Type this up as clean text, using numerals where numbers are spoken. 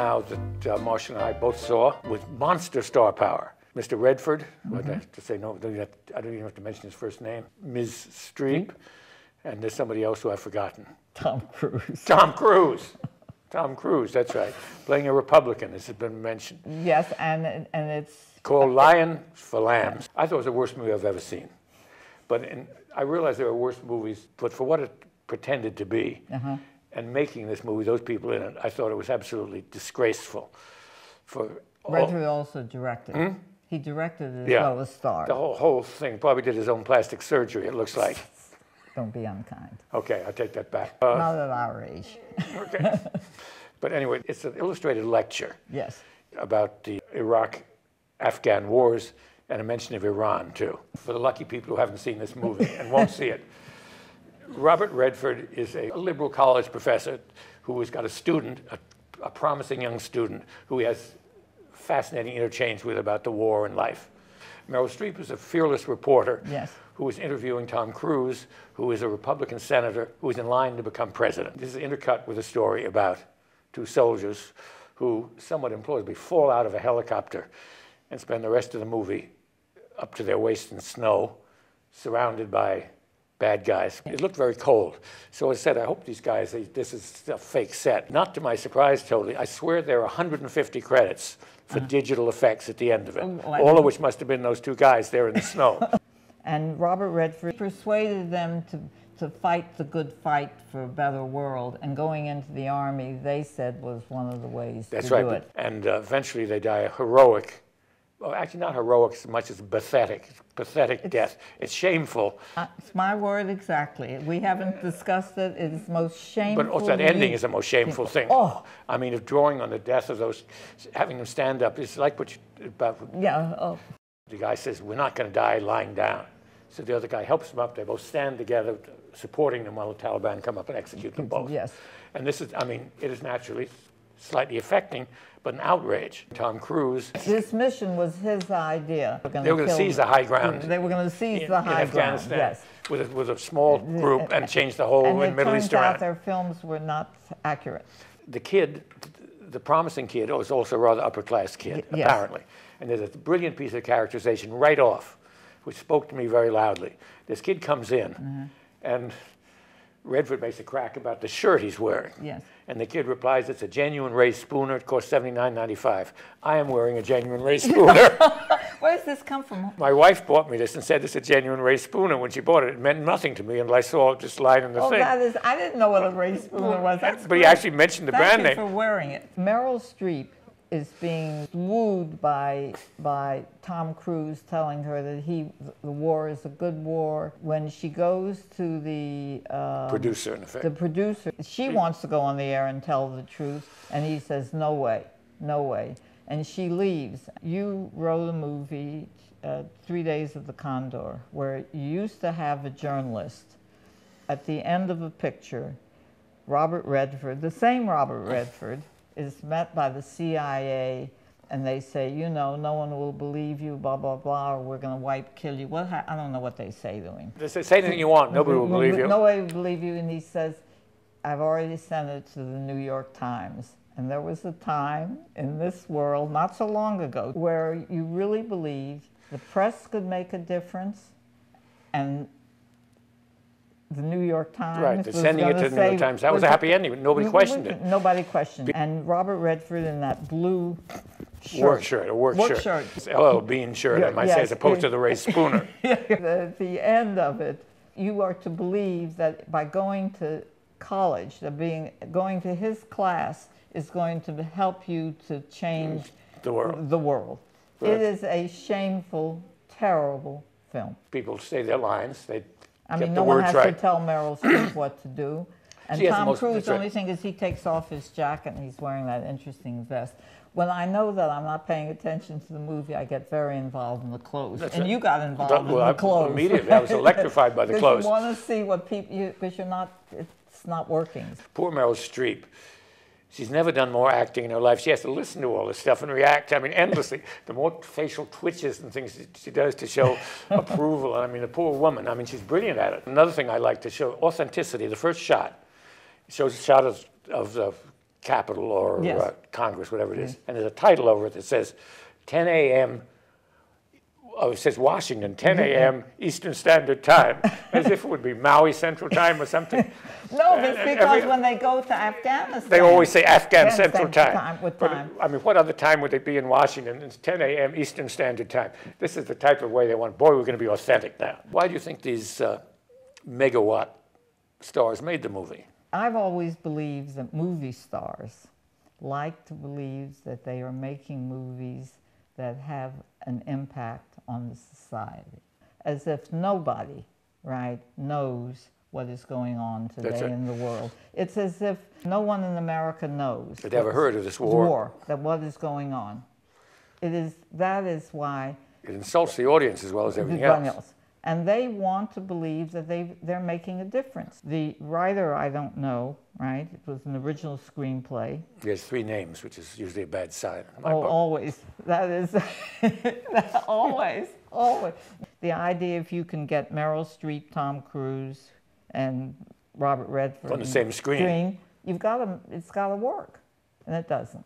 now that Marcia and I both saw with monster star power. Mr. Redford, I have to say no, I don't even have to mention his first name. Ms. Streep, and there's somebody else who I've forgotten. Tom Cruise. Tom Cruise. Tom Cruise, that's right. Playing a Republican, as has been mentioned. Yes, and it's... Called Lion for Lambs. I thought it was the worst movie I've ever seen. But I realized there were worse movies, but for what it pretended to be, and making this movie, those people in it, I thought it was absolutely disgraceful. Redford also directed. He directed it as well as starred. The whole thing. Probably did his own plastic surgery, it looks like. Don't be unkind. Okay, I take that back. Not at our age. Okay. But anyway, it's an illustrated lecture. Yes. About the Iraq-Afghan wars and a mention of Iran, too. For the lucky people who haven't seen this movie and won't see it. Robert Redford is a liberal college professor who has got a student, a promising young student, who he has fascinating interchange with about the war and life. Meryl Streep is a fearless reporter who is interviewing Tom Cruise, who is a Republican senator who is in line to become president. This is intercut with a story about two soldiers who, somewhat implausibly, fall out of a helicopter and spend the rest of the movie up to their waist in snow, surrounded by bad guys. It looked very cold. So I said, I hope these guys, this is a fake set. Not to my surprise, totally. I swear there are 150 credits for digital effects at the end of it, all of which must have been those two guys there in the snow. And Robert Redford persuaded them to fight the good fight for a better world, and going into the army, they said, was one of the ways to do it. And eventually they die a heroic, well, actually not heroic so much as pathetic death. It's shameful. It's my word exactly. We haven't discussed it. It's most shameful. But also that ending is the most shameful thing. Oh. I mean, drawing on the death of those, having them stand up, it's like what you, about. Yeah. Oh. The guy says, we're not going to die lying down. So the other guy helps them up. They both stand together, supporting them while the Taliban come up and execute them both. Yes. And this is, I mean, it is naturally slightly affecting, but an outrage. Tom Cruise. This mission was his idea. They were going to seize the high ground. They were going to seize the high ground. Afghanistan, yes. With a small group and change the whole Middle East around. And it turns out their films were not accurate. The kid, the promising kid, was also a rather upper-class kid, apparently. And there's a brilliant piece of characterization right off, which spoke to me very loudly. This kid comes in, and Redford makes a crack about the shirt he's wearing. Yes. And the kid replies, it's a genuine Ray Spooner. It costs $79.95. I am wearing a genuine Ray Spooner. Where does this come from? My wife bought me this and said it's a genuine Ray Spooner. When she bought it, it meant nothing to me until I saw it just lying in the thing. That is, I didn't know what a Ray Spooner was. That's but he actually mentioned the brand name. Thank you for wearing it. Meryl Streep is being wooed by Tom Cruise, telling her that the war is a good war. When she goes to the producer, in effect. The producer, she wants to go on the air and tell the truth, and he says, no way, no way. And she leaves. You wrote a movie, 3 Days of the Condor, where you used to have a journalist at the end of a picture, Robert Redford, the same Robert Redford, is met by the CIA, and they say, you know, no one will believe you, blah, blah, blah, or we're going to kill you. I don't know what they say to him. They say anything you want, nobody will believe you. Nobody will believe you, and he says, I've already sent it to the New York Times. And there was a time in this world, not so long ago, where you really believed the press could make a difference, and the New York Times. Right, they're sending it to the New York Times. That was a happy ending. Nobody questioned it. Nobody questioned it. And Robert Redford in that blue shirt. A work shirt. It's LL Bean shirt, I might say, as opposed to the Ray Spooner. At the end of it, you are to believe that by going to college, going to his class is going to help you to change the world. Right. It is a shameful, terrible film. People say their lines. I mean, no one has to tell Meryl Streep what to do. And Tom Cruise, the only thing is he takes off his jacket and he's wearing that interesting vest. When I know that I'm not paying attention to the movie, I get very involved in the clothes. And you got involved in the clothes. Immediately, I was electrified by the clothes. You want to see what people, because it's not working. Poor Meryl Streep. She's never done more acting in her life. She has to listen to all this stuff and react, I mean, endlessly. The more facial twitches and things she does to show approval. I mean, the poor woman, I mean, she's brilliant at it. Another thing I like to show, authenticity. The first shot shows a shot of the Capitol or Yes. Congress, whatever it is. And there's a title over it that says 10 a.m. Oh, it says Washington, 10 a.m. Eastern Standard Time, as if it would be Maui Central Time or something. No, it's because when they go to Afghanistan, They always say Afghan Afghan Central Time. with But, time. I mean, what other time would they be in Washington? It's 10 a.m. Eastern Standard Time. This is the type of way they want. Boy, we're going to be authentic now. Why do you think these megawatt stars made the movie? I've always believed that movie stars like to believe that they are making movies that have an impact on the society, as if nobody, right, knows what is going on today in the world. It's as if no one in America knows. They've never heard of this war. That what is going on. That is why It insults the audience as well as everything else. And they want to believe that they're making a difference. The writer, I don't know, right? It was an original screenplay. He has 3 names, which is usually a bad sign. Oh, always. That is, always. The idea if you can get Meryl Streep, Tom Cruise, and Robert Redford on the same screen, it's got to work, and it doesn't.